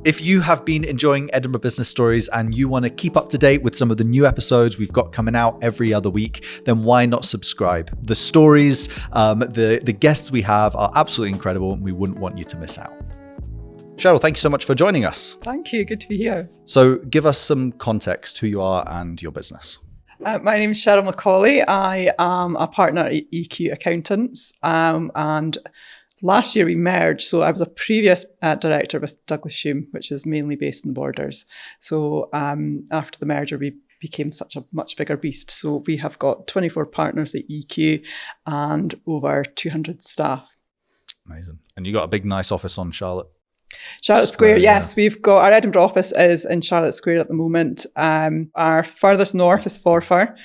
If you have been enjoying Edinburgh Business Stories and you want to keep up to date with some of the new episodes we've got coming out every other week, then why not subscribe? The stories, the guests we have are absolutely incredible and we wouldn't want you to miss out. Sheryl, thank you so much for joining us. Thank you. Good to be here. So give us some context, who you are and your business. My name is Sheryl Macaulay. I am a partner at EQ Accountants, and last year we merged. So I was a previous director with Douglas Hume, which is mainly based in the Borders. So after the merger, we became such a much bigger beast. So we have got 24 partners at EQ and over 200 staff. Amazing. And you got a big, nice office on Charlotte Square, yes. Yeah. We've got our Edinburgh office is in Charlotte Square at the moment. Our furthest north is Forfar.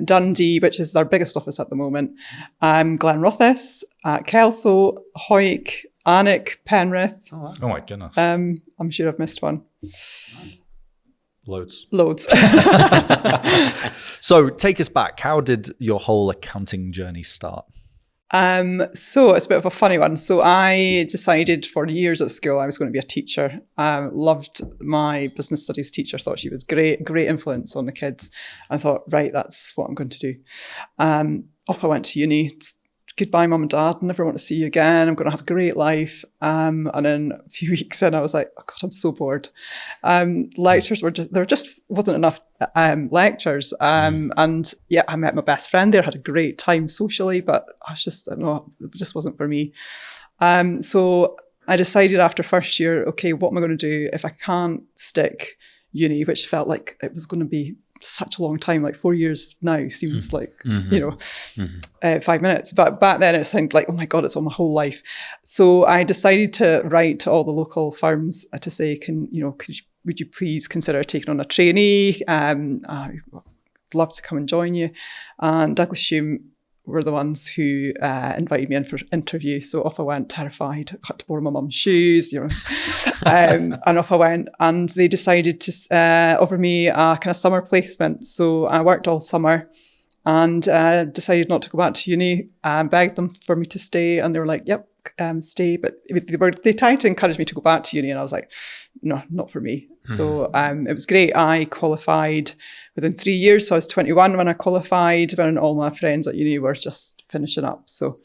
Dundee, which is our biggest office at the moment. Glenrothes, Kelso, Hoyk, Alnwick, Penrith. Oh my goodness. I'm sure I've missed one. Loads. So take us back. How did your whole accounting journey start? So it's a bit of a funny one. So I decided for years at school I was going to be a teacher. Loved my business studies teacher, thought she was great influence on the kids. I thought, right, that's what I'm going to do. Off I went to uni. Goodbye, mum and dad. Never want to see you again. I'm going to have a great life. And then a few weeks in, I was like, oh God, I'm so bored. Lectures there just wasn't enough lectures. And yeah, I met my best friend there, had a great time socially, but I was just, it just wasn't for me. So I decided after first year, okay, what am I going to do if I can't stick uni, which felt like it was going to be such a long time, like 4 years now seems like, 5 minutes. But back then it seemed like, oh my God, it's all my whole life. So I decided to write to all the local firms to say, would you please consider taking on a trainee? I'd love to come and join you. And Douglas Hume were the ones who invited me in for interview. So off I went, terrified. I had to borrow my mum's shoes, and off I went. And they decided to offer me a kind of summer placement. So I worked all summer and decided not to go back to uni. Begged them for me to stay, and they were like, "Yep, stay." But they tried to encourage me to go back to uni, and I was like, "No, not for me." So it was great. I qualified within 3 years. So I was 21 when I qualified, when all my friends at uni were just finishing up. So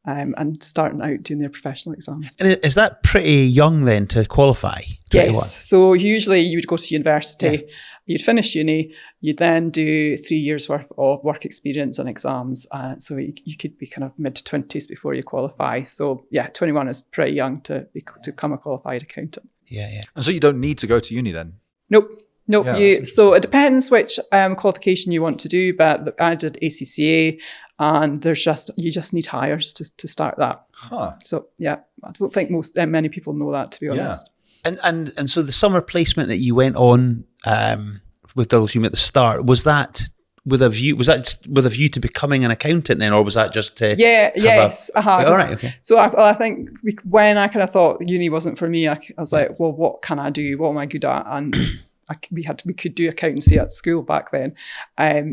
and starting out doing their professional exams. And is that pretty young then to qualify? 21? Yes. So usually you would go to university, you'd finish uni, you'd then do 3 years worth of work experience and exams. So you could be kind of mid-20s before you qualify. So yeah, 21 is pretty young to become a qualified accountant. Yeah. And so you don't need to go to uni then? Nope. Yeah, So it depends which qualification you want to do, but I did ACCA, and you just need hires to start that. So yeah, I don't think many people know that, to be honest. And so the summer placement that you went on with Douglas Hume at the start, was that with a view to becoming an accountant then, or was that just to yes. All right, okay. So I think when I kind of thought uni wasn't for me, I was like, well, what can I do? What am I good at? And we could do accountancy at school back then.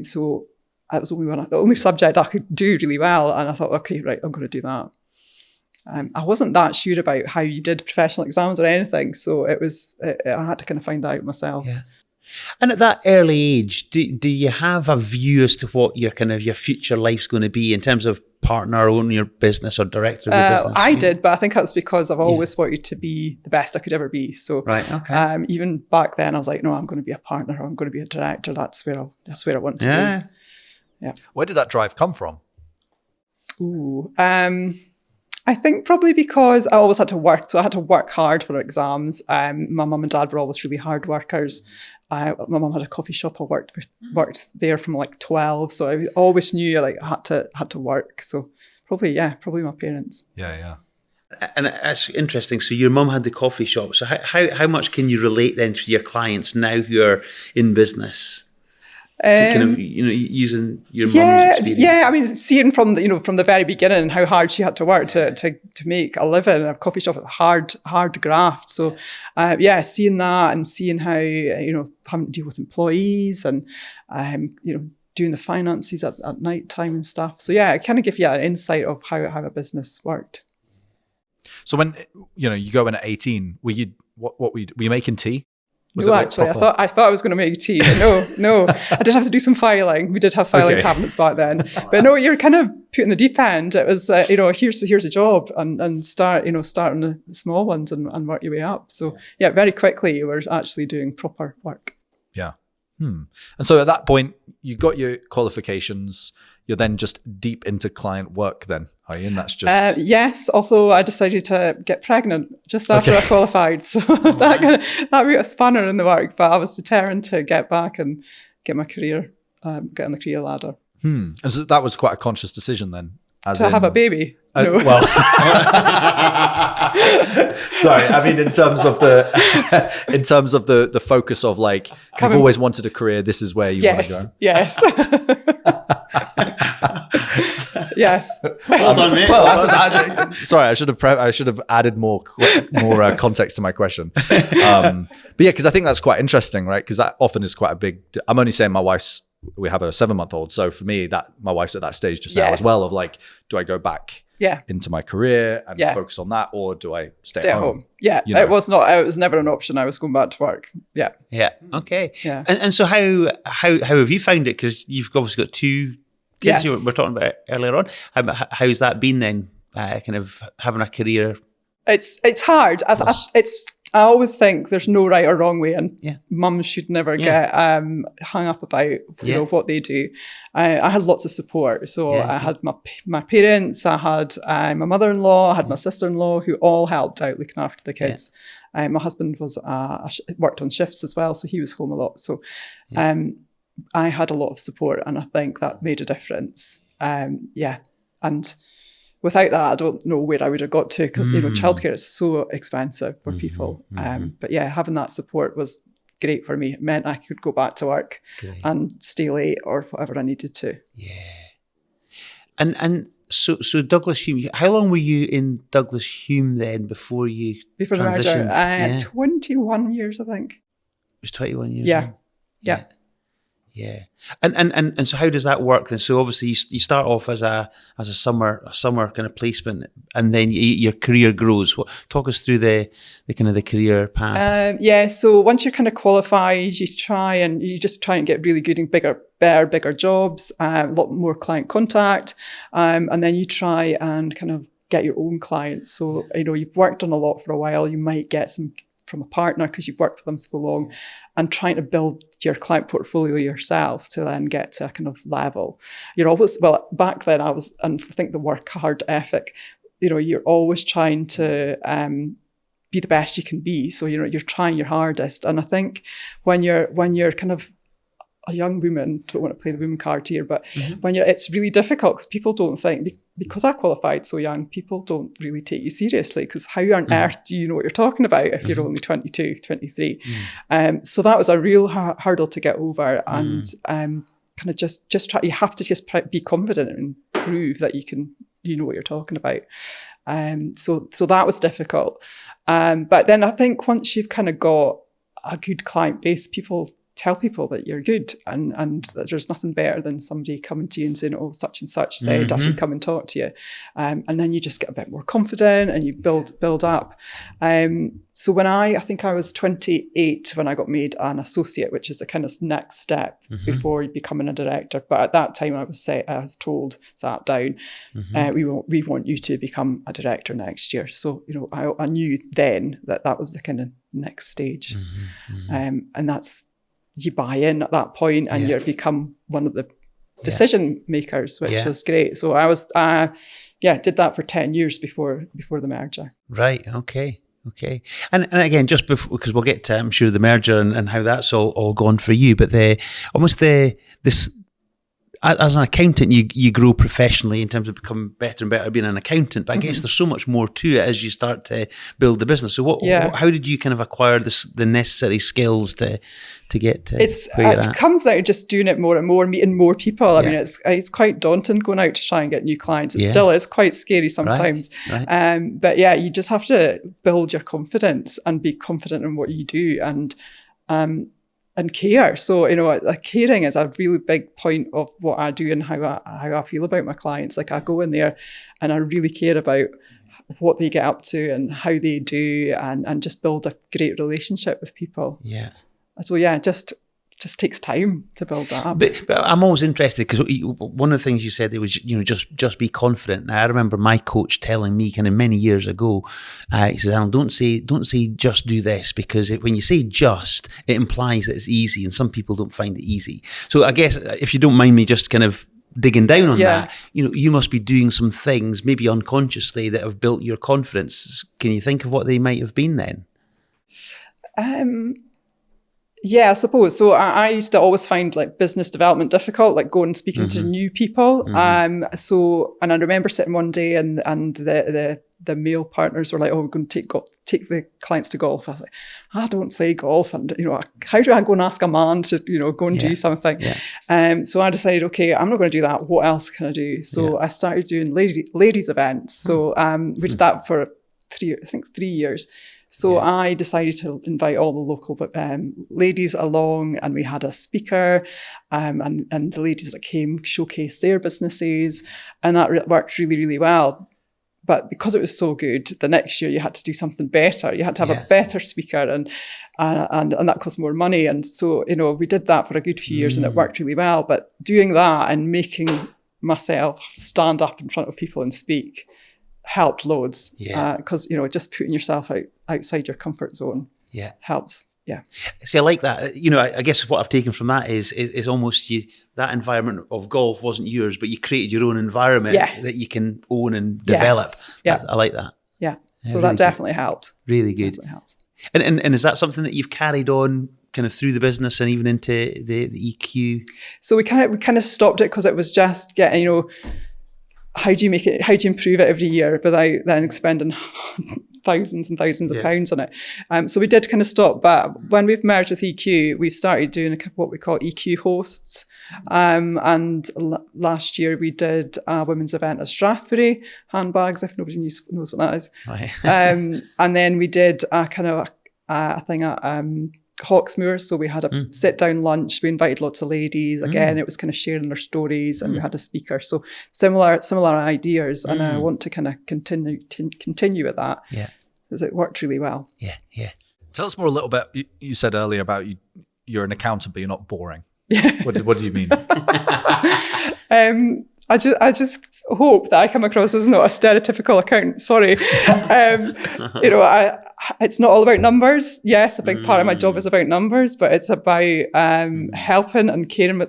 So that was the only subject I could do really well. And I thought, okay, right, I'm going to do that. I wasn't that sure about how you did professional exams or anything. So I had to kind of find out myself. Yeah. And at that early age, do you have a view as to what your future life's going to be in terms of partner, owning your business or director of your business? I did, but I think that's because I've always wanted to be the best I could ever be. So right, okay. Even back then I was like, no, I'm going to be a partner, or I'm going to be a director. That's where I want to be. Yeah. Where did that drive come from? I think probably because I always had to work. So I had to work hard for exams. My mum and dad were always really hard workers. My mum had a coffee shop. I worked there from like 12. So I always knew I had to work. So probably my parents. Yeah. And that's interesting. So your mum had the coffee shop. So how much can you relate then to your clients now who are in business? To kind of using your mum's experience. Yeah, I mean, seeing from the very beginning how hard she had to work to make a living. A coffee shop is hard graft. So seeing that and seeing how having to deal with employees and doing the finances at night time and stuff. So yeah, it kind of gives you an insight of how a business worked. So when, you go in at 18, were you making tea? No, actually, I thought I was going to make tea. But no. I did have to do some filing. We did have filing cabinets back then. But no, you're kind of put in the deep end. It was, here's a job and start on the small ones and work your way up. So yeah, very quickly you were actually doing proper work. Yeah. And so at that point, you got your qualifications. You're then just deep into client work then, are you? And that's just... yes, although I decided to get pregnant just after I qualified. So that put a spanner in the work, but I was determined to get back and get my career, get on the career ladder. And so that was quite a conscious decision then? To have a baby? No. Well, sorry. I mean, in terms of the focus of like, you've always wanted a career. This is where you want to go. Yes. Yes. Well done, mate. Sorry, I should have added more context to my question. But yeah, because I think that's quite interesting, right? Because that often is quite a big. I'm only saying we have a 7-month-old, so for me, my wife's at that stage just now as well of like, do I go back into my career and focus on that, or do I stay at home? Yeah, it was not. It was never an option. I was going back to work. Yeah. Yeah. Okay. Yeah. And so how have you found it? Because you've obviously got 2 kids you were talking about earlier on. How's that been then? Kind of having a career. It's hard. I always think there's no right or wrong way, and mums should never get hung up about what they do. I had lots of support. So I had my parents, I had my mother-in-law, I had my sister-in-law, who all helped out looking after the kids. My husband was worked on shifts as well, so he was home a lot. So I had a lot of support, and I think that made a difference. And without that, I don't know where I would have got to, because childcare is so expensive for people. But yeah, having that support was great for me. It meant I could go back to work and stay late or whatever I needed to. Yeah. And so Douglas Hume, how long were you in Douglas Hume then before you transitioned? The merger? 21 years, I think. It was 21 years. Yeah. Yeah. And so how does that work then? So obviously you start off as a summer kind of placement, and then your career grows. Talk us through the kind of the career path. So once you're kind of qualified, you just try and get really good and bigger jobs, a lot more client contact, and then you try and kind of get your own clients. So you've worked on a lot for a while, you might get some from a partner because you've worked with them so long, and trying to build your client portfolio yourself to then get to a kind of level. You're always, back then I think the work hard ethic, you're always trying to be the best you can be. So, you're trying your hardest. And I think when you're kind of a young woman, don't want to play the woman card here, but it's really difficult because people don't think, because I qualified so young, people don't really take you seriously, because how on earth do you know what you're talking about if you're only 22, 23? So that was a real hurdle to get over, and kind of just try, you have to just be confident and prove that you know what you're talking about. So that was difficult. But then I think once you've kind of got a good client base, people tell people that you're good, and that there's nothing better than somebody coming to you and saying, oh, such and such said I should come and talk to you, and then you just get a bit more confident and you build up. So when I think I was 28 when I got made an associate, which is the kind of next step before becoming a director. But at that time I was sat down, we want you to become a director next year. So I knew then that was the kind of next stage, and that's, you buy in at that point, and you become one of the decision makers, which was great. So I was, did that for 10 years before the merger. Right. Okay. And again, just before, because we'll get to, I'm sure, the merger and how that's all gone for you, but this. As an accountant, you grow professionally in terms of becoming better and better being an accountant. But I guess there's so much more to it as you start to build the business. So how did you kind of acquire the necessary skills to get to where you're at? It comes out of just doing it more and more, meeting more people. I mean, it's quite daunting going out to try and get new clients. It still is quite scary sometimes. Right. But you just have to build your confidence and be confident in what you do, and care. So, caring is a really big point of what I do and how I feel about my clients. Like, I go in there and I really care about what they get up to and how they do, and just build a great relationship with people. Yeah. So yeah, just takes time to build that up. But I'm always interested, because one of the things you said, it was, just be confident. Now, I remember my coach telling me kind of many years ago, he says, Alan, don't say just do this, because when you say just, it implies that it's easy, and some people don't find it easy. So I guess, if you don't mind me just kind of digging down on that, you must be doing some things, maybe unconsciously, that have built your confidence. Can you think of what they might have been then? Yeah, I suppose. So I used to always find like business development difficult, like going and speaking to new people. And I remember sitting one day and the male partners were like, "Oh, we're going to take the clients to golf." I was like, "I don't play golf, and how do I go and ask a man to go and do something?" So I decided, okay, I'm not going to do that. What else can I do? So I started doing ladies events. So we did that for 3 years. So I decided to invite all the local ladies along, and we had a speaker, and the ladies that came showcased their businesses, and that worked really, really well. But because it was so good, the next year you had to do something better. You had to have a better speaker, and that cost more money. And so we did that for a good few years, and it worked really well. But doing that and making myself stand up in front of people and speak helped loads, because just putting yourself outside your comfort zone helps. See, I like that. I guess what I've taken from that is almost that environment of golf wasn't yours, but you created your own environment that you can own and develop. I like that. So that definitely helped. Really good. Definitely helped. And is that something that you've carried on kind of through the business and even into the EQ? So we kind of stopped it because it was just getting, how do you improve it every year without then spending thousands and thousands of pounds on it? So we did kind of stop. But when we've merged with EQ, we've started doing what we call EQ hosts. And last year we did a women's event at Strathbury, handbags, if nobody knows what that is. Right. And then we did a kind of a thing at Hawksmoor. So we had a sit down lunch. We invited lots of ladies. Again, it was kind of sharing their stories, and we had a speaker. So similar ideas, and I want to kind of continue with that. Because it worked really well. Tell us more a little bit. You said earlier about you're an accountant, but you're not boring. What do you mean? I just hope that I come across as not a stereotypical accountant. Sorry. It's not all about numbers. Yes, a big part of my job is about numbers, but it's about helping and caring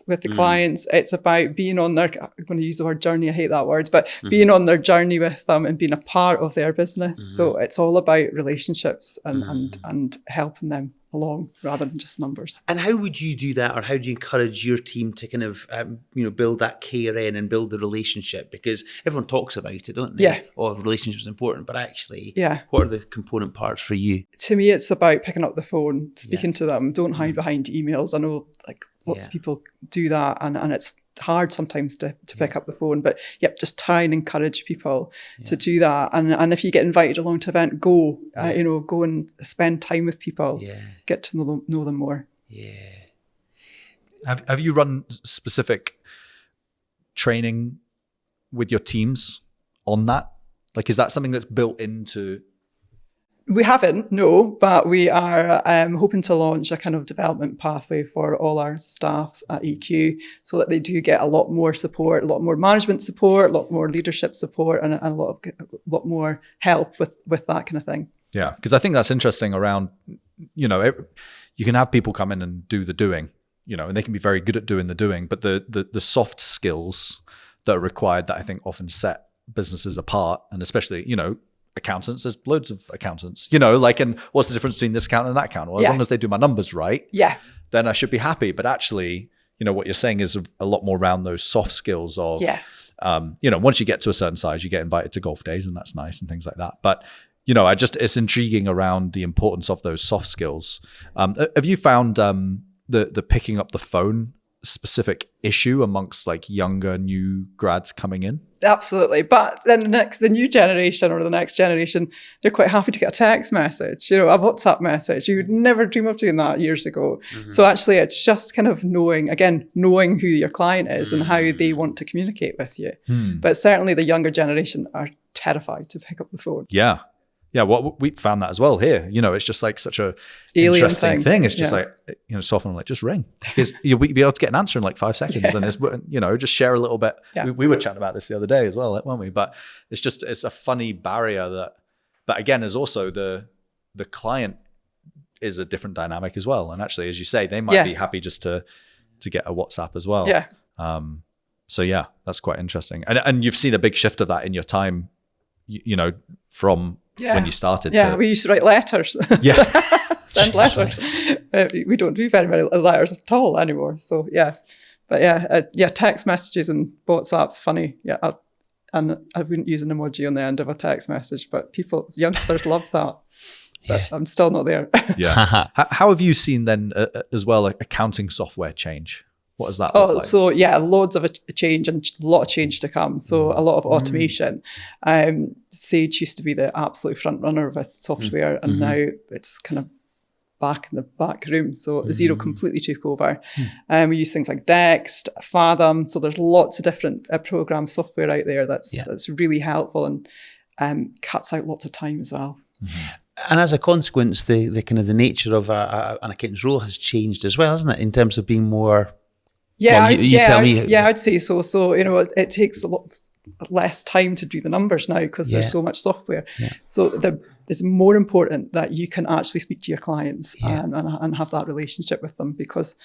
with the clients. It's about being on their, I'm going to use the word journey, I hate that word, but being on their journey with them and being a part of their business. So it's all about relationships and helping them along rather than just numbers. And how would you do that, or how do you encourage your team to kind of build that care in and build the relationship? Because everyone talks about it, don't they? Oh, relationships important, but actually, what are the component parts for you? To me, it's about picking up the phone, speaking to them. Don't hide behind emails. I know lots of people do that, and it's hard sometimes to pick up the phone, but just try and encourage people to do that. And if you get invited along to an event, go and spend time with people, get to know them more. Have you run specific training with your teams on that? Like, is that something that's built into? We haven't, no, but we are hoping to launch a kind of development pathway for all our staff at EQ, so that they do get a lot more support, a lot more management support, a lot more leadership support, and a lot more help with that kind of thing. Yeah, because I think that's interesting around, you can have people come in and do the doing, and they can be very good at doing the doing, but the soft skills that are required that I think often set businesses apart, and especially, accountants, there's loads of accountants, and what's the difference between this accountant and that accountant? Well, as long as they do my numbers right, then I should be happy. But actually, what you're saying is a lot more around those soft skills of, once you get to a certain size, you get invited to golf days, and that's nice and things like that. But, it's intriguing around the importance of those soft skills. Have you found the picking up the phone specific issue amongst like younger new grads coming in? Absolutely. But then the new generation or the next generation, they're quite happy to get a text message, a WhatsApp message. You would never dream of doing that years ago. So actually it's just kind of knowing who your client is and how they want to communicate with you. But certainly the younger generation are terrified to pick up the phone. Yeah. Yeah, well, we found that as well here. It's just like such a Alien interesting thing. It's just like, so often I'm like, just ring. Because you'll be able to get an answer in like 5 seconds. And it's, just share a little bit. Yeah. We were chatting about this the other day as well, weren't we? But it's a funny barrier but again, is also the client is a different dynamic as well. And actually, as you say, they might be happy just to get a WhatsApp as well. Yeah. So yeah, that's quite interesting. And you've seen a big shift of that in your time, from when you started. Yeah, we used to write letters. Yeah. Send letters. We don't do very many letters at all anymore. So yeah. But text messages and WhatsApp's funny. Yeah. And I wouldn't use an emoji on the end of a text message, but youngsters love that. But I'm still not there. Yeah. How have you seen then as well accounting software change? What does that look like? So loads of a change and a lot of change to come. So a lot of automation. Sage used to be the absolute front runner with software, and now it's kind of back in the back room. So Xero completely took over. We use things like Dext, Fathom. So there's lots of different program software out there that's really helpful and cuts out lots of time as well. And as a consequence, the kind of the nature of an accountant's role has changed as well, hasn't it? In terms of being more. Yeah, well, I'd say so. So it takes a lot less time to do the numbers now because there's so much software. Yeah. So it's more important that you can actually speak to your clients and have that relationship with them, because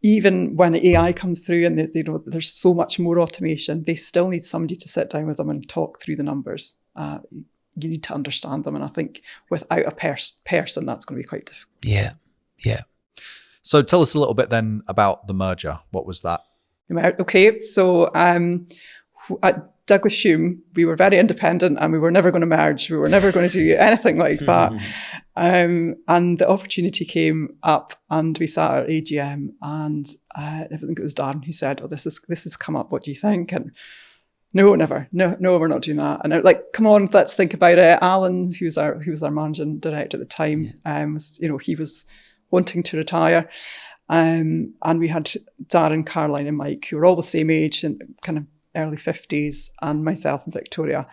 even when AI comes through and there's so much more automation, they still need somebody to sit down with them and talk through the numbers. You need to understand them, and I think without a person, that's going to be quite difficult. Yeah. So tell us a little bit then about the merger. What was that? Okay, so at Douglas Hume, we were very independent and we were never going to merge. We were never going to do anything like that. And the opportunity came up and we sat at AGM, and I think it was Dan who said, this has come up. What do you think? And no, never. No, we're not doing that. And I was like, come on, let's think about it. Alan, who was our managing director at the time, he was wanting to retire. And we had Darren, Caroline and Mike, who were all the same age and kind of early 50s, and myself and Victoria.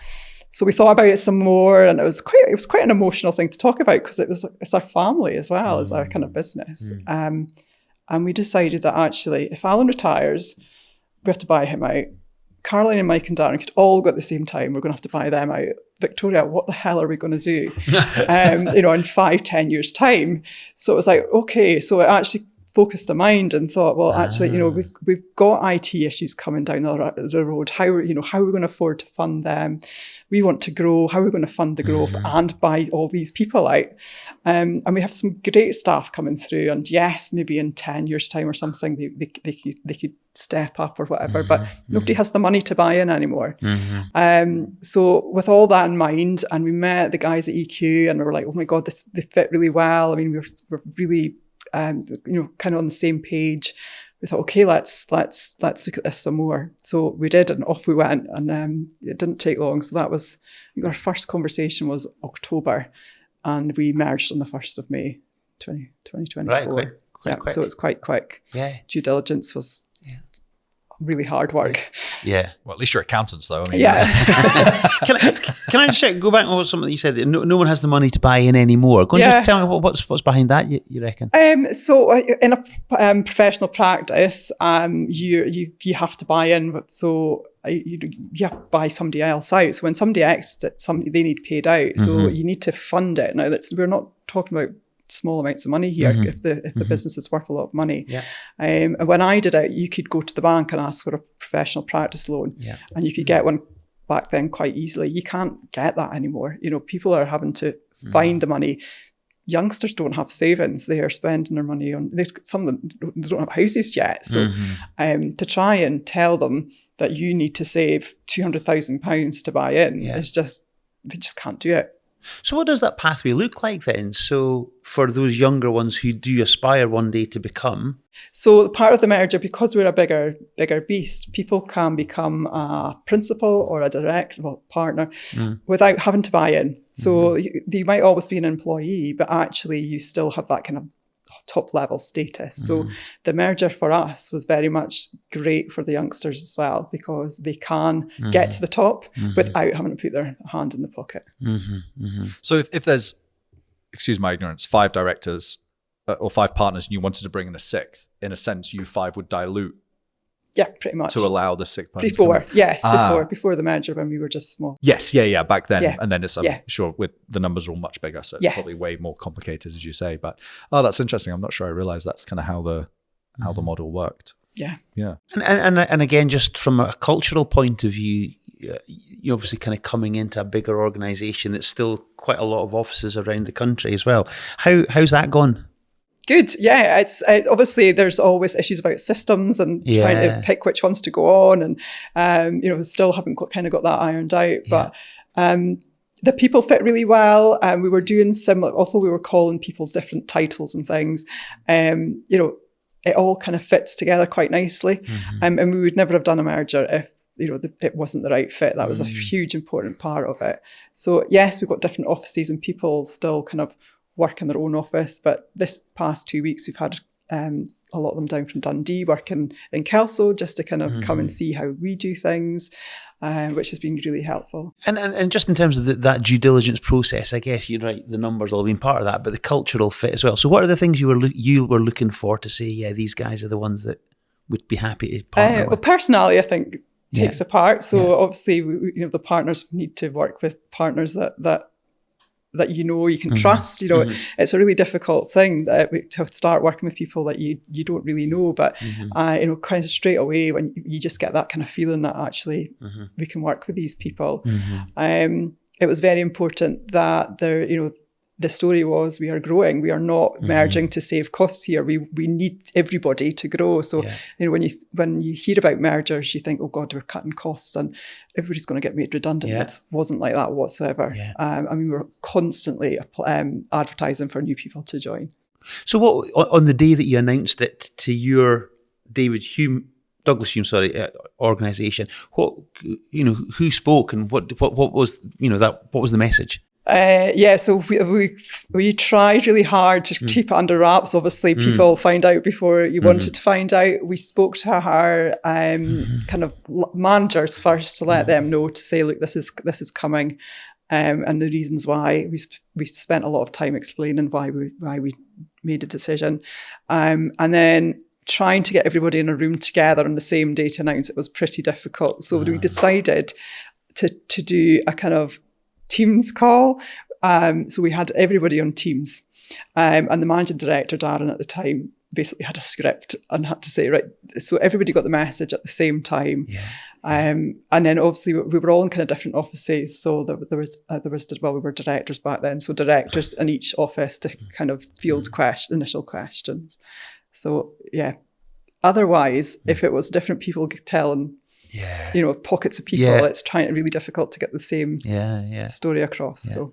So we thought about it some more, and it was quite an emotional thing to talk about, because it's our family as well as our kind of business. And we decided that actually, if Alan retires, we have to buy him out. Caroline and Mike and Darren could all go at the same time. We're going to have to buy them out. Victoria, what the hell are we going to do? In 5-10 years' time. So it was like, okay. So it actually focused the mind and thought, well, actually, we've got IT issues coming down the road. How are we going to afford to fund them? We want to grow. How are we going to fund the growth and buy all these people out? And we have some great staff coming through. And yes, maybe in 10 years' time or something, they could step up or whatever, but nobody has the money to buy in anymore. So with all that in mind, and we met the guys at EQ, and we were like, oh my God, they fit really well. I mean, we're really kind of on the same page. We thought, okay, let's look at this some more. So we did, and off we went, and it didn't take long. So that was, I think our first conversation was October, and we merged on the 1st of May, 2024. Right, quick. So it's quite quick. Yeah. Due diligence was really hard work. Yeah. Well, at least you're accountants, though. I mean, Can I just go back on something that you said, that no one has the money to buy in anymore? Go and just tell me what's behind that, you reckon? So in a professional practice, you have to buy in. So you have to buy somebody else out. So when somebody exits, they need paid out. So you need to fund it. Now, we're not talking about small amounts of money here if the business is worth a lot of money. And when I did it, you could go to the bank and ask for a professional practice loan, and you could get one back then quite easily. You can't get that anymore. people are having to find the money. Youngsters don't have savings. They are spending their money on, some of them they don't have houses yet. So to try and tell them that you need to save £200,000 to buy in, is just, they just can't do it. So what does that pathway look like then? So for those younger ones who do aspire one day to become? So part of the merger, because we're a bigger beast, people can become a principal or a partner without having to buy in. So you might always be an employee, but actually you still have that kind of top level status. So the merger for us was very much great for the youngsters as well, because they can get to the top without having to put their hand in the pocket. So if there's, excuse my ignorance, 5 directors or 5 partners and you wanted to bring in a 6th, in a sense, you 5 would dilute. Yeah, pretty much. To allow the 6th person before the merger, when we were just small. Yes, back then. Yeah. And then it's, I'm Yeah. sure with the numbers are all much bigger, so it's probably way more complicated, as you say. But that's interesting. I'm not sure I realized that's kind of how the model worked. Yeah. Yeah. And again, just from a cultural point of view, you're obviously kind of coming into a bigger organisation that's still quite a lot of offices around the country as well. How's that gone? Good. Yeah. It's obviously there's always issues about systems and trying to pick which ones to go on, and we still haven't kind of got that ironed out. But the people fit really well, and we were doing similar. Although we were calling people different titles and things, it all kind of fits together quite nicely. And we would never have done a merger if it wasn't the right fit. That was a huge important part of it. So yes, we've got different offices and people still kind of work in their own office, but this past 2 weeks we've had a lot of them down from Dundee working in Kelso just to kind of come and see how we do things, which has been really helpful. And just in terms of that due diligence process, I guess you're right, the numbers all been part of that, but the cultural fit as well. So what are the things you were looking for to say, yeah, these guys are the ones that would be happy to partner with? Well, personality, I think, takes a part. So obviously, the partners need to work with partners that you can trust. It's a really difficult thing to start working with people that you don't really know, but kind of straight away when you just get that kind of feeling that actually we can work with these people. It was very important that the story was we are growing. We are not merging to save costs here. We need everybody to grow. So when you hear about mergers, you think, oh God, we're cutting costs and everybody's going to get made redundant. It wasn't like that whatsoever. We were constantly advertising for new people to join. So what on the day that you announced it to your Douglas Hume, organisation, who spoke and what was what was the message? So we tried really hard to keep it under wraps. Obviously, people find out before you wanted to find out. We spoke to our kind of managers first to let them know, to say, look, this is coming, and the reasons why. We spent a lot of time explaining why we made a decision, and then trying to get everybody in a room together on the same day to announce it was pretty difficult. So we decided to do a kind of Teams call. So we had everybody on Teams, and the managing director, Darren, at the time basically had a script and had to say, right, so everybody got the message at the same time. And then obviously we were all in kind of different offices. So there was we were directors back then. So directors in each office to kind of field initial questions. So otherwise, if it was different people telling pockets of people, it's really difficult to get the same story across. So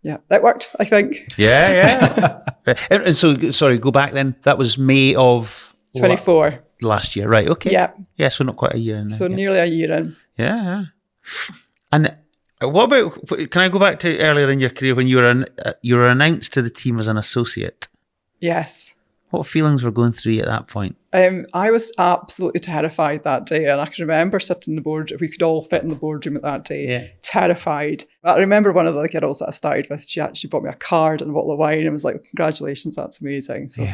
that worked, I think. And so, sorry, go back then. That was May of 24 last year, right? Okay. Yeah. So not quite a year in. So nearly a year in. Yeah. And what about? Can I go back to earlier in your career when you were announced to the team as an associate? Yes. What feelings were going through you at that point? I was absolutely terrified that day. And I can remember sitting in the board, we could all fit in the boardroom at that day, terrified. I remember one of the girls that I started with, she actually bought me a card and a bottle of wine and was like, congratulations, that's amazing. So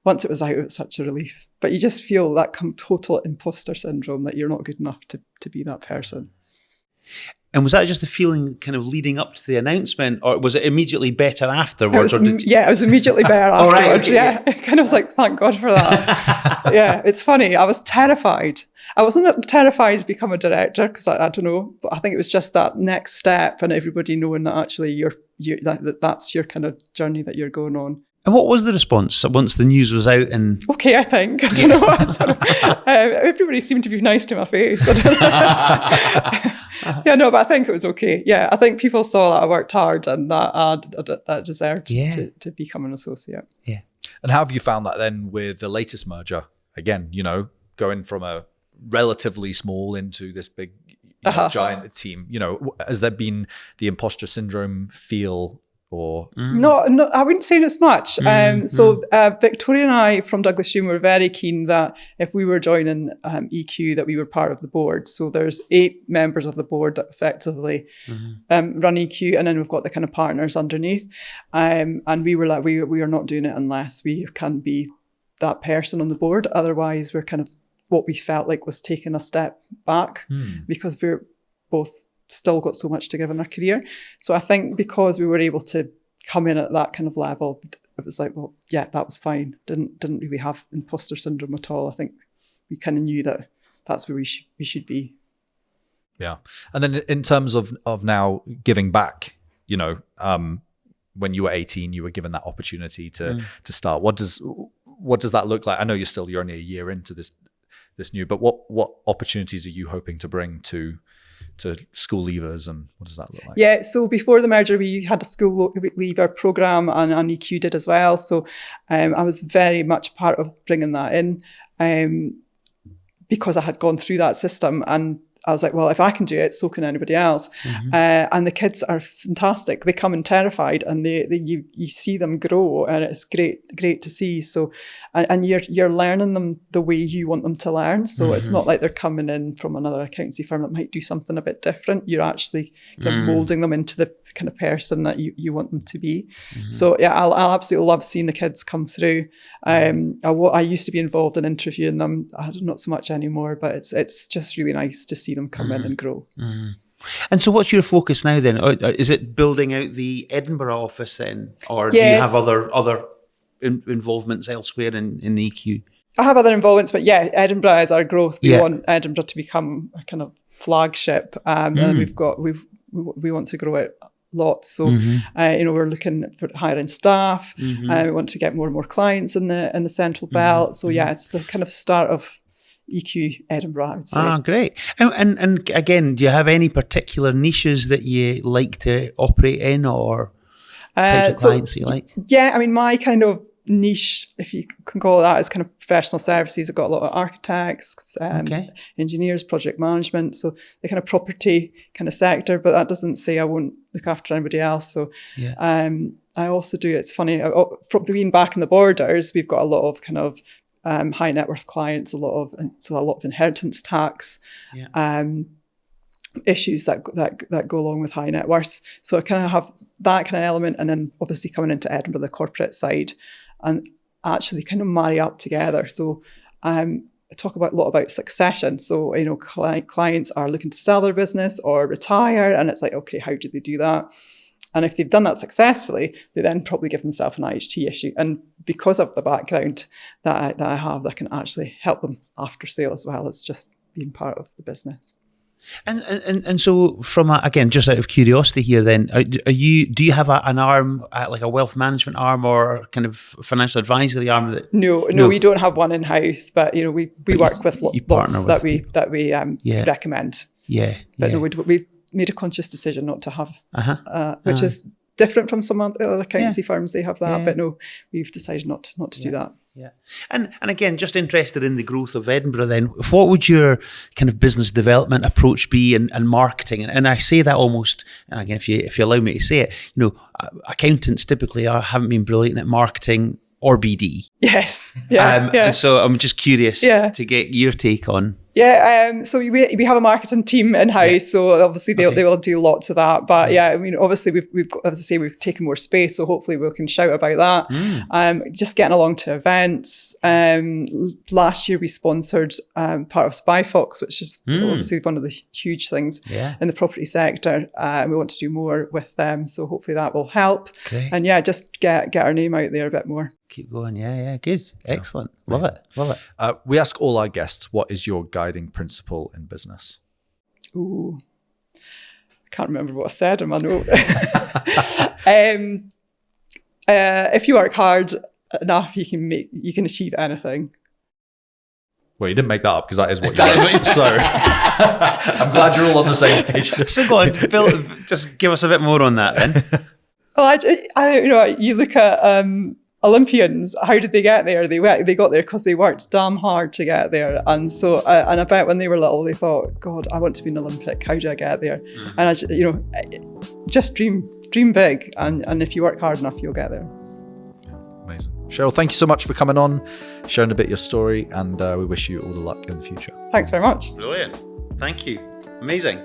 once it was out, it was such a relief. But you just feel that total imposter syndrome that you're not good enough to be that person. And was that just the feeling kind of leading up to the announcement, or was it immediately better afterwards? It was immediately better afterwards. I kind of was like, thank God for that. It's funny. I was terrified. I wasn't terrified to become a director because I don't know, but I think it was just that next step and everybody knowing that actually that's your kind of journey that you're going on. And what was the response once the news was out? And okay, I think. I don't know. Everybody seemed to be nice to my face. I don't know. But I think it was okay. Yeah, I think people saw that I worked hard and that I deserved to become an associate. Yeah. And how have you found that then with the latest merger? Again, going from a relatively small into this big giant team. Has there been the imposter syndrome feel or? No, I wouldn't say as much. So Victoria and I from Douglas Hume were very keen that if we were joining EQ, that we were part of the board. So there's 8 members of the board that effectively run EQ, and then we've got the kind of partners underneath. And we were like, we are not doing it unless we can be that person on the board. Otherwise, we're kind of what we felt like was taking a step back because we're both still got so much to give in our career. So I think because we were able to come in at that kind of level, it was like, well, yeah, that was fine. Didn't really have imposter syndrome at all. I think we kind of knew that that's where we should be. Yeah. And then in terms of now giving back, you know, when you were 18, you were given that opportunity to start. What does that look like? I know you're only a year into this new, but what opportunities are you hoping to bring to school leavers, and what does that look like? Yeah, so before the merger, we had a school leaver program, and EQ did as well. So I was very much part of bringing that in because I had gone through that system, and I was like, well, if I can do it, so can anybody else. And the kids are fantastic. They come in terrified, and you see them grow, and it's great to see. So, and you're learning them the way you want them to learn. So it's not like they're coming in from another accountancy firm that might do something a bit different. You're actually molding them into the kind of person that you want them to be. So yeah, I'll absolutely love seeing the kids come through. I used to be involved in interviewing them. Not so much anymore, but it's just really nice to see them come in and grow. And so what's your focus now then? Is it building out the Edinburgh office then? Or do you have other involvements elsewhere in the EQ? I have other involvements, but yeah, Edinburgh is our growth. We want Edinburgh to become a kind of flagship, and we want to grow it lots. So we're looking for hiring staff. We want to get more and more clients in the Central Belt. So yeah, it's the kind of start of EQ Edinburgh, I would say. Ah, great. And again, do you have any particular niches that you like to operate in, or types of clients you like? Yeah, I mean, my kind of niche, if you can call it that, is kind of professional services. I've got a lot of architects, engineers, project management, so the kind of property kind of sector, but that doesn't say I won't look after anybody else. So I also do, it's funny, from being back in the borders, we've got a lot of kind of high net worth clients, a lot of inheritance tax issues that go along with high net worths. So I kind of have that kind of element, and then obviously coming into Edinburgh, the corporate side, and actually kind of marry up together. So I talk a lot about succession. So clients are looking to sell their business or retire, and it's like, okay, how do they do that? And if they've done that successfully, they then probably give themselves an IHT issue. And because of the background that I have, that can actually help them after sale as well as just being part of the business. And so from again, just out of curiosity here, then, do you have an arm, like a wealth management arm or kind of financial advisory arm? No, we don't have one in house, but we work with lots that we recommend. But no, we made a conscious decision not to have, which is different from some other accountancy firms. They have that, but no, we've decided not to do that. Yeah. And again, just interested in the growth of Edinburgh then, what would your kind of business development approach be and marketing? And I say that almost, and again, if you allow me to say it, accountants typically haven't been brilliant at marketing or BD. Yes. And so I'm just curious to get your take on. Yeah, so we have a marketing team in-house, so obviously they will do lots of that. But I mean, obviously we've got, as I say, we've taken more space, so hopefully we can shout about that. Just getting along to events. Last year we sponsored part of SpyFox, which is obviously one of the huge things in the property sector. We want to do more with them, so hopefully that will help. Great. And just get our name out there a bit more. Keep going. Yeah, good. Excellent. Love it. We ask all our guests, what is your guiding principle in business? Ooh, I can't remember what I said in my note. If you work hard enough, you can achieve anything. Well, you didn't make that up, because that is what you wrote. So I'm glad you're all on the same page. So go on, Bill, just give us a bit more on that then. Well, you look at Olympians, how did they get there? They got there because they worked damn hard to get there. And so, and I bet when they were little, they thought, God, I want to be an Olympic. How do I get there? And just dream. dream big, and if you work hard enough, you'll get there. Amazing. Sheryl, thank you so much for coming on, sharing a bit of your story, and we wish you all the luck in the future. Thanks very much. Brilliant. Thank you. Amazing.